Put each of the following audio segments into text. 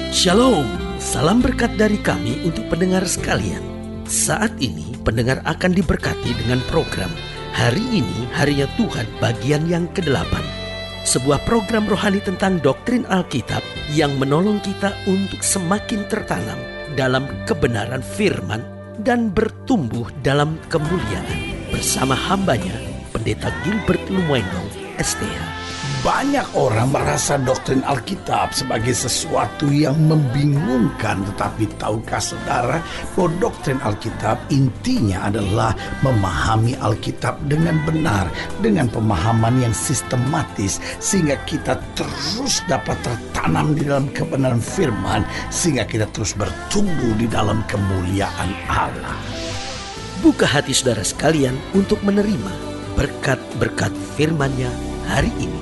Shalom, salam berkat dari kami untuk pendengar sekalian. Saat ini pendengar akan diberkati dengan program Hari Ini Harinya Tuhan bagian yang ke-8. Sebuah program rohani tentang doktrin Alkitab yang menolong kita untuk semakin tertanam dalam kebenaran firman dan bertumbuh dalam kemuliaan. Bersama hambanya, Pendeta Gilbert Lumwendo, STH. Banyak orang merasa doktrin Alkitab sebagai sesuatu yang membingungkan. Tetapi tahukah saudara bahwa doktrin Alkitab intinya adalah memahami Alkitab dengan benar, dengan pemahaman yang sistematis, sehingga kita terus dapat tertanam di dalam kebenaran firman, sehingga kita terus bertumbuh di dalam kemuliaan Allah. Buka hati saudara sekalian untuk menerima berkat-berkat firman-Nya hari ini.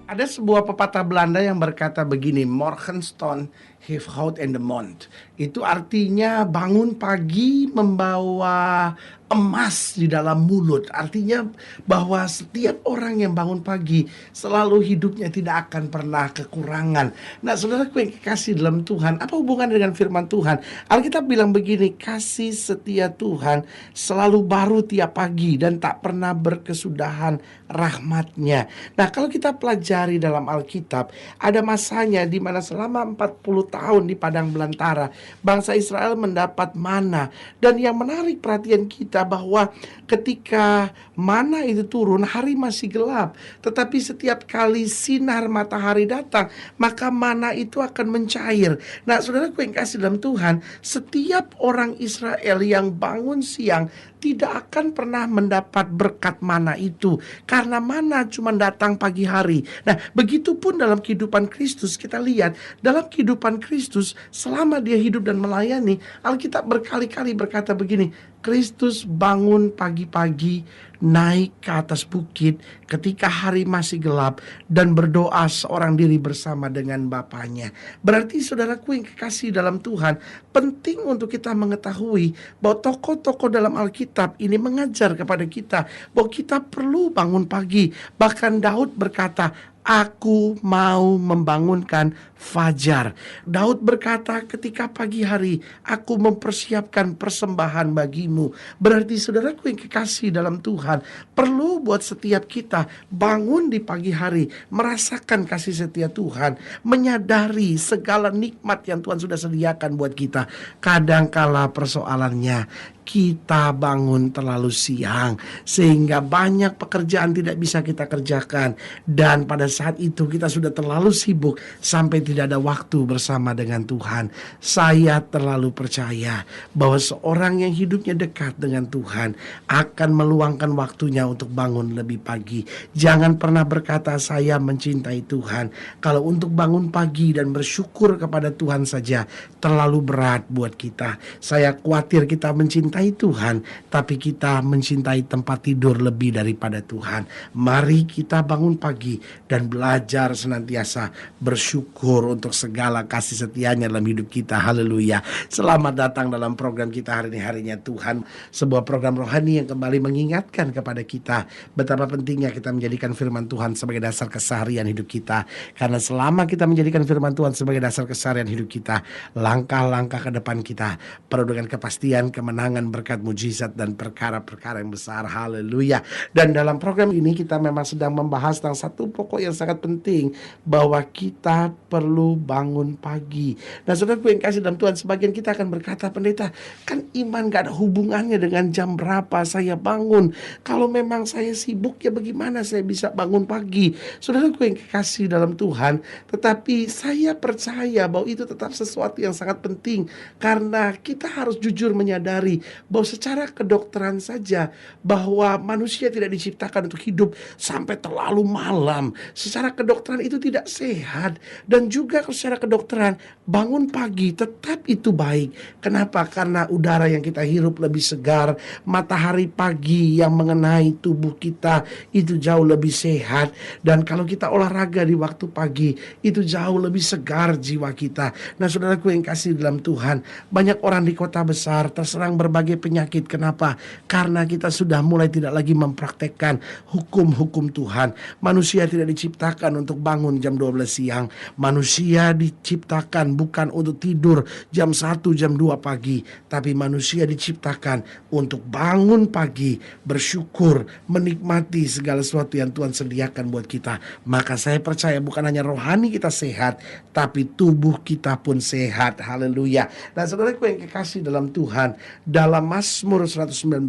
Ada sebuah pepatah Belanda yang berkata begini, Morgenstund heeft hout in de mond. Itu artinya bangun pagi membawa emas di dalam mulut. Artinya bahwa setiap orang yang bangun pagi selalu hidupnya tidak akan pernah kekurangan. Nah, saudaraku yang kekasih dalam Tuhan, apa hubungan dengan firman Tuhan? Alkitab bilang begini, kasih setia Tuhan selalu baru tiap pagi dan tak pernah berkesudahan rahmatnya. Nah, kalau kita pelajari dalam Alkitab, ada masanya di mana selama 40 tahun di padang belantara, bangsa Israel mendapat mana. Dan yang menarik perhatian kita bahwa ketika mana itu turun, hari masih gelap. Tetapi setiap kali sinar matahari datang, maka mana itu akan mencair. Nah, saudaraku yang kasih dalam Tuhan, setiap orang Israel yang bangun siang tidak akan pernah mendapat berkat mana itu, karena mana cuma datang pagi hari. Nah, begitupun dalam kehidupan Kristus. Kita lihat dalam kehidupan Kristus, selama dia hidup dan melayani, Alkitab berkali-kali berkata begini, Kristus bangun pagi-pagi, naik ke atas bukit ketika hari masih gelap, dan berdoa seorang diri bersama dengan Bapaknya. Berarti saudaraku yang kekasih dalam Tuhan, penting untuk kita mengetahui bahwa tokoh-tokoh dalam Alkitab ini mengajar kepada kita bahwa kita perlu bangun pagi. Bahkan Daud berkata, aku mau membangunkan fajar. Daud berkata, ketika pagi hari aku mempersiapkan persembahan bagimu. Berarti saudaraku yang kekasih dalam Tuhan, perlu buat setiap kita bangun di pagi hari, merasakan kasih setia Tuhan, menyadari segala nikmat yang Tuhan sudah sediakan buat kita. Kadangkala persoalannya, kita bangun terlalu siang sehingga banyak pekerjaan tidak bisa kita kerjakan, dan pada saat itu kita sudah terlalu sibuk sampai tidak ada waktu bersama dengan Tuhan. Saya terlalu percaya bahwa seorang yang hidupnya dekat dengan Tuhan akan meluangkan waktunya untuk bangun lebih pagi. Jangan pernah berkata saya mencintai Tuhan kalau untuk bangun pagi dan bersyukur kepada Tuhan saja terlalu berat buat kita. Saya khawatir kita mencintai Tuhan, tapi kita mencintai tempat tidur lebih daripada Tuhan. Mari kita bangun pagi dan belajar senantiasa bersyukur untuk segala kasih setianya dalam hidup kita. Haleluya. Selamat datang dalam program kita hari ini, Harinya Tuhan. Sebuah program rohani yang kembali mengingatkan kepada kita betapa pentingnya kita menjadikan firman Tuhan sebagai dasar keseharian hidup kita. Karena selama kita menjadikan firman Tuhan sebagai dasar keseharian hidup kita, langkah-langkah ke depan kita penuh dengan kepastian, kemenangan, berkat, mujizat, dan perkara-perkara yang besar. Haleluya. Dan dalam program ini kita memang sedang membahas tentang satu pokok yang sangat penting, bahwa kita perlu bangun pagi. Nah, saudaraku yang kasih dalam Tuhan, sebagian kita akan berkata, pendeta, kan iman gak ada hubungannya dengan jam berapa saya bangun. Kalau memang saya sibuk, ya bagaimana saya bisa bangun pagi? Saudaraku yang kekasih dalam Tuhan, tetapi saya percaya bahwa itu tetap sesuatu yang sangat penting, karena kita harus jujur menyadari bahwa secara kedokteran saja bahwa manusia tidak diciptakan untuk hidup sampai terlalu malam. Secara kedokteran itu tidak sehat. Dan juga secara kedokteran, bangun pagi tetap itu baik. Kenapa? Karena udara yang kita hirup lebih segar, matahari pagi yang mengenai tubuh kita itu jauh lebih sehat. Dan kalau kita olahraga di waktu pagi, itu jauh lebih segar jiwa kita. Nah, saudaraku yang kasih dalam Tuhan, banyak orang di kota besar terserang berbagai penyakit. Kenapa? Karena kita sudah mulai tidak lagi mempraktekkan hukum-hukum Tuhan. Manusia tidak diciptakan diciptakan untuk bangun jam 12 siang. Manusia diciptakan bukan untuk tidur jam 1, jam 2 pagi. Tapi manusia diciptakan untuk bangun pagi, bersyukur, menikmati segala sesuatu yang Tuhan sediakan buat kita. Maka saya percaya bukan hanya rohani kita sehat, tapi tubuh kita pun sehat. Haleluya. Nah saudaraku yang kekasih dalam Tuhan, dalam Mazmur 119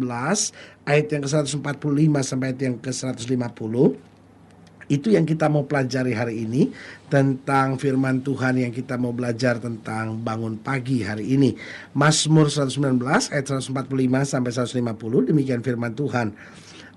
ayat yang ke-145 sampai ayat yang ke-150, itu yang kita mau pelajari hari ini, tentang firman Tuhan yang kita mau belajar tentang bangun pagi hari ini. Mazmur 119 ayat 145 sampai 150, demikian firman Tuhan.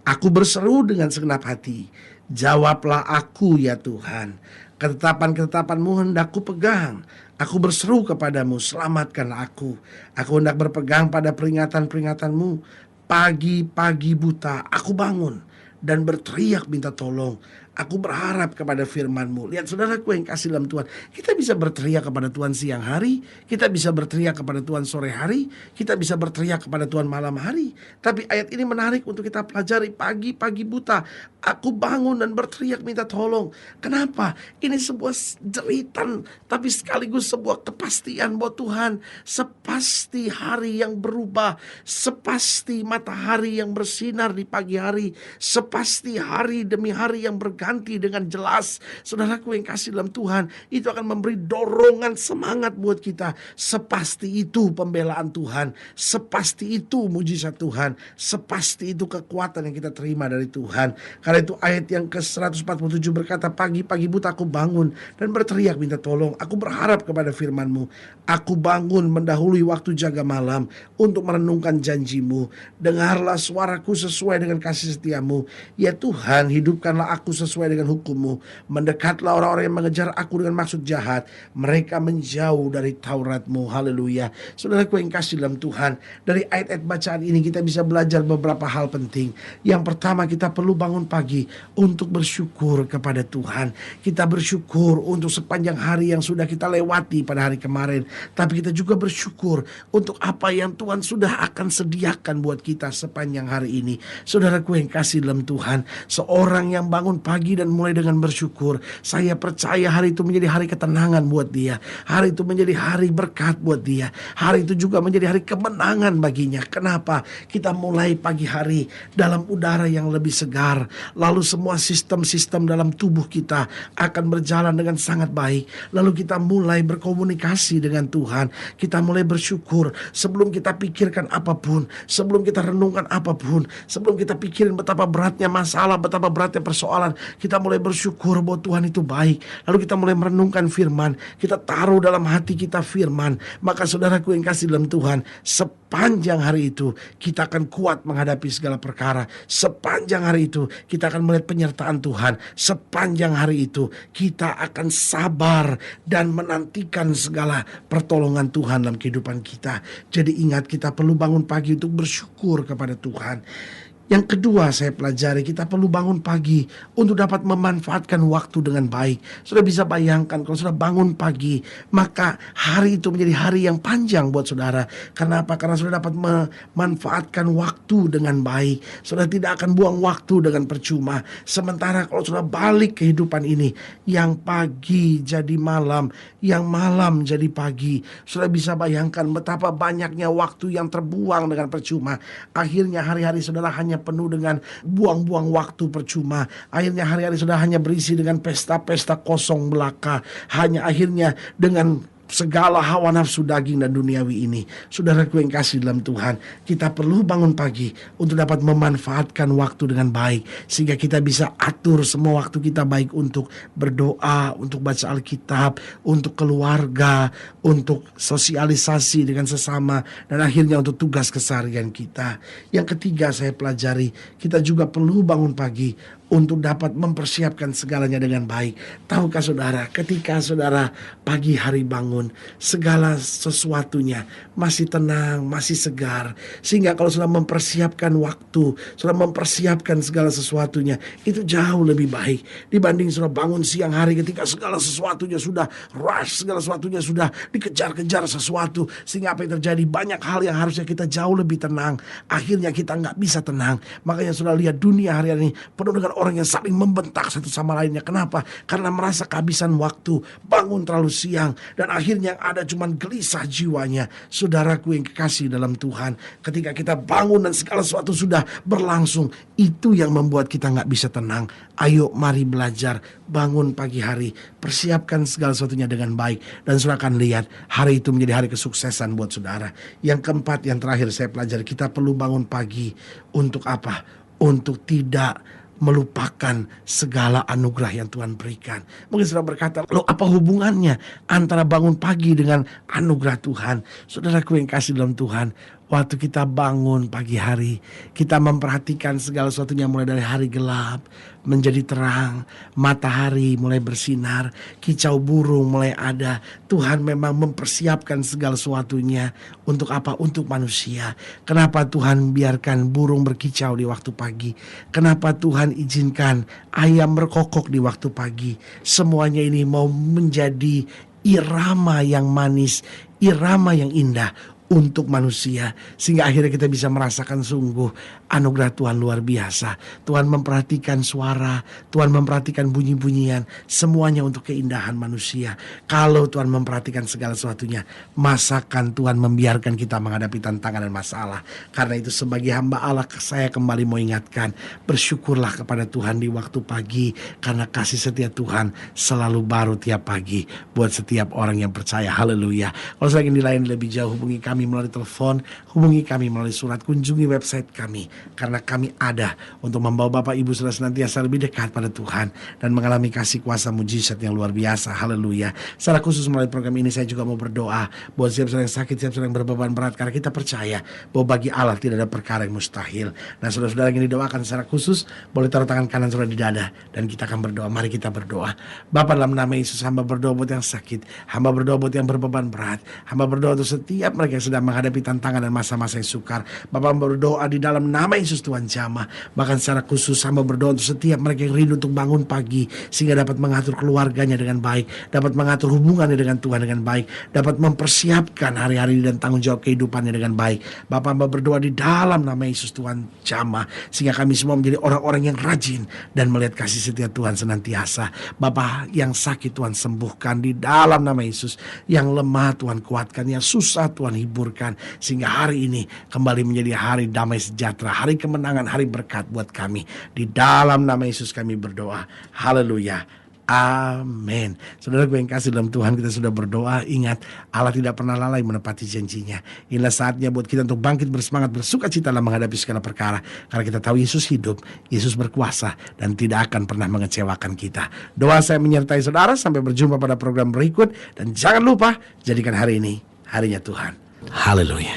Aku berseru dengan segenap hati, jawablah aku ya Tuhan. Ketetapan-ketetapan-Mu hendak ku pegang. Aku berseru kepadamu, selamatkanlah aku. Aku hendak berpegang pada peringatan-peringatan-Mu. Pagi-pagi buta aku bangun dan berteriak minta tolong. Aku berharap kepada firman-Mu. Lihat saudaraku yang kasih dalam Tuhan, kita bisa berteriak kepada Tuhan siang hari, kita bisa berteriak kepada Tuhan sore hari, kita bisa berteriak kepada Tuhan malam hari. Tapi ayat ini menarik untuk kita pelajari. Pagi-pagi buta aku bangun dan berteriak minta tolong. Kenapa? Ini sebuah jeritan, tapi sekaligus sebuah kepastian bahwa Tuhan sepasti hari yang berubah, sepasti matahari yang bersinar di pagi hari, sepasti hari demi hari yang berganti dengan jelas. Saudaraku yang kasih dalam Tuhan, itu akan memberi dorongan semangat buat kita. Sepasti itu pembelaan Tuhan, sepasti itu mujizat Tuhan, sepasti itu kekuatan yang kita terima dari Tuhan. Karena itu ayat yang ke-147 berkata, pagi-pagi buta aku bangun dan berteriak minta tolong. Aku berharap kepada firman-Mu. Aku bangun mendahului waktu jaga malam untuk merenungkan janji-Mu. Dengarlah suaraku sesuai dengan kasih setia-Mu. Ya Tuhan, hidupkanlah aku sesuai dengan hukum-Mu. Mendekatlah orang-orang yang mengejar aku dengan maksud jahat. Mereka menjauh dari Taurat-Mu. Haleluya. Saudaraku yang kasih dalam Tuhan, dari ayat-ayat bacaan ini kita bisa belajar beberapa hal penting. Yang pertama, kita perlu bangun pagi untuk bersyukur kepada Tuhan. Kita bersyukur untuk sepanjang hari yang sudah kita lewati pada hari kemarin. Tapi kita juga bersyukur untuk apa yang Tuhan sudah akan sediakan buat kita sepanjang hari ini. Saudaraku yang kasih dalam Tuhan, seorang yang bangun pagi dan mulai dengan bersyukur, saya percaya hari itu menjadi hari ketenangan buat dia. Hari itu menjadi hari berkat buat dia. Hari itu juga menjadi hari kemenangan baginya. Kenapa? Kita mulai pagi hari dalam udara yang lebih segar. Lalu semua sistem-sistem dalam tubuh kita akan berjalan dengan sangat baik. Lalu kita mulai berkomunikasi dengan Tuhan. Kita mulai bersyukur sebelum kita pikirkan apapun, sebelum kita renungkan apapun, sebelum kita pikirin betapa beratnya masalah, betapa beratnya persoalan. Kita mulai bersyukur bahwa Tuhan itu baik. Lalu kita mulai merenungkan firman. Kita taruh dalam hati kita firman. Maka saudaraku yang kasih dalam Tuhan, sepanjang hari itu kita akan kuat menghadapi segala perkara. Sepanjang hari itu kita akan melihat penyertaan Tuhan. Sepanjang hari itu kita akan sabar dan menantikan segala pertolongan Tuhan dalam kehidupan kita. Jadi ingat, kita perlu bangun pagi untuk bersyukur kepada Tuhan. Yang kedua saya pelajari, kita perlu bangun pagi untuk dapat memanfaatkan waktu dengan baik. Sudah bisa bayangkan kalau sudah bangun pagi, maka hari itu menjadi hari yang panjang buat saudara. Karena apa? Karena sudah dapat memanfaatkan waktu dengan baik. Sudah tidak akan buang waktu dengan percuma. Sementara kalau sudah balik kehidupan ini, yang pagi jadi malam, yang malam jadi pagi. Sudah bisa bayangkan betapa banyaknya waktu yang terbuang dengan percuma. Akhirnya hari-hari saudara hanya penuh dengan buang-buang waktu percuma. Akhirnya hari-hari sudah hanya berisi dengan pesta-pesta kosong belaka. Hanya akhirnya dengan segala hawa nafsu daging dan duniawi ini. Saudaraku yang kasih dalam Tuhan, kita perlu bangun pagi untuk dapat memanfaatkan waktu dengan baik, sehingga kita bisa atur semua waktu kita, baik untuk berdoa, untuk baca Alkitab, untuk keluarga, untuk sosialisasi dengan sesama, dan akhirnya untuk tugas keseharian kita. Yang ketiga saya pelajari, kita juga perlu bangun pagi untuk dapat mempersiapkan segalanya dengan baik. Tahukah saudara, ketika saudara pagi hari bangun, segala sesuatunya masih tenang, masih segar. Sehingga kalau sudah mempersiapkan waktu, sudah mempersiapkan segala sesuatunya, itu jauh lebih baik dibanding sudah bangun siang hari ketika segala sesuatunya sudah rush, segala sesuatunya sudah dikejar-kejar sesuatu. Sehingga apa yang terjadi, banyak hal yang harusnya kita jauh lebih tenang, akhirnya kita nggak bisa tenang. Makanya sudah lihat dunia hari ini penuh dengan orang yang saling membentak satu sama lainnya. Kenapa? Karena merasa kehabisan waktu, bangun terlalu siang, dan akhirnya yang ada cuman gelisah jiwanya. Saudaraku yang kekasih dalam Tuhan, ketika kita bangun dan segala sesuatu sudah berlangsung, itu yang membuat kita nggak bisa tenang. Ayo mari belajar, bangun pagi hari, persiapkan segala sesuatunya dengan baik, dan saudara akan lihat hari itu menjadi hari kesuksesan buat saudara. Yang keempat, yang terakhir saya pelajari, kita perlu bangun pagi untuk apa? Untuk tidak melupakan segala anugerah yang Tuhan berikan. Mungkin saudara berkata, loh apa hubungannya antara bangun pagi dengan anugerah Tuhan? Saudaraku yang kasih dalam Tuhan, waktu kita bangun pagi hari, kita memperhatikan segala sesuatunya mulai dari hari gelap menjadi terang, matahari mulai bersinar, kicau burung mulai ada. Tuhan memang mempersiapkan segala sesuatunya untuk apa? Untuk manusia. Kenapa Tuhan biarkan burung berkicau di waktu pagi? Kenapa Tuhan izinkan ayam berkokok di waktu pagi? Semuanya ini mau menjadi irama yang manis, irama yang indah untuk manusia, sehingga akhirnya kita bisa merasakan sungguh anugerah Tuhan luar biasa. Tuhan memperhatikan suara, Tuhan memperhatikan bunyi-bunyian, semuanya untuk keindahan manusia. Kalau Tuhan memperhatikan segala sesuatunya, masakan Tuhan membiarkan kita menghadapi tantangan dan masalah? Karena itu sebagai hamba Allah, saya kembali mau ingatkan, bersyukurlah kepada Tuhan di waktu pagi, karena kasih setia Tuhan selalu baru tiap pagi buat setiap orang yang percaya. Haleluya. Kalau saya ingin dilayani lebih jauh, hubungi kami melalui telepon, hubungi kami melalui surat, kunjungi website kami, karena kami ada untuk membawa Bapak Ibu Saudara senantiasa lebih dekat pada Tuhan dan mengalami kasih kuasa mujizat yang luar biasa. Haleluya. Secara khusus melalui program ini saya juga mau berdoa buat siap saudara yang sakit, siap saudara yang berbeban berat, karena kita percaya bahwa bagi Allah tidak ada perkara yang mustahil. Nah, saudara-saudara yang didoakan secara khusus boleh taruh tangan kanan saudara di dada dan kita akan berdoa. Mari kita berdoa. Bapa, dalam nama Yesus, hamba berdoa buat yang sakit, hamba berdoa buat yang berbeban berat, hamba berdoa untuk setiap mereka yang sedang menghadapi tantangan dan masa-masa yang sukar. Bapak berdoa di dalam nama Yesus Tuhan jamah. Bahkan secara khusus hamba berdoa untuk setiap mereka yang rindu untuk bangun pagi, sehingga dapat mengatur keluarganya dengan baik, dapat mengatur hubungannya dengan Tuhan dengan baik, dapat mempersiapkan hari-hari dan tanggung jawab kehidupannya dengan baik. Bapak hamba berdoa di dalam nama Yesus Tuhan jamah, sehingga kami semua menjadi orang-orang yang rajin dan melihat kasih setia Tuhan senantiasa. Bapak, yang sakit Tuhan sembuhkan di dalam nama Yesus, yang lemah Tuhan kuatkan, yang susah Tuhan hiburkan, sehingga hari ini kembali menjadi hari damai sejahtera, hari kemenangan, hari berkat buat kami. Di dalam nama Yesus kami berdoa. Haleluya. Amin. Saudara gue yang kasih dalam Tuhan, kita sudah berdoa. Ingat, Allah tidak pernah lalai menepati janjinya. Inilah saatnya buat kita untuk bangkit bersemangat, bersuka cita dalam menghadapi segala perkara, karena kita tahu Yesus hidup, Yesus berkuasa, dan tidak akan pernah mengecewakan kita. Doa saya menyertai saudara. Sampai berjumpa pada program berikut, dan jangan lupa jadikan hari ini harinya Tuhan. Haleluya.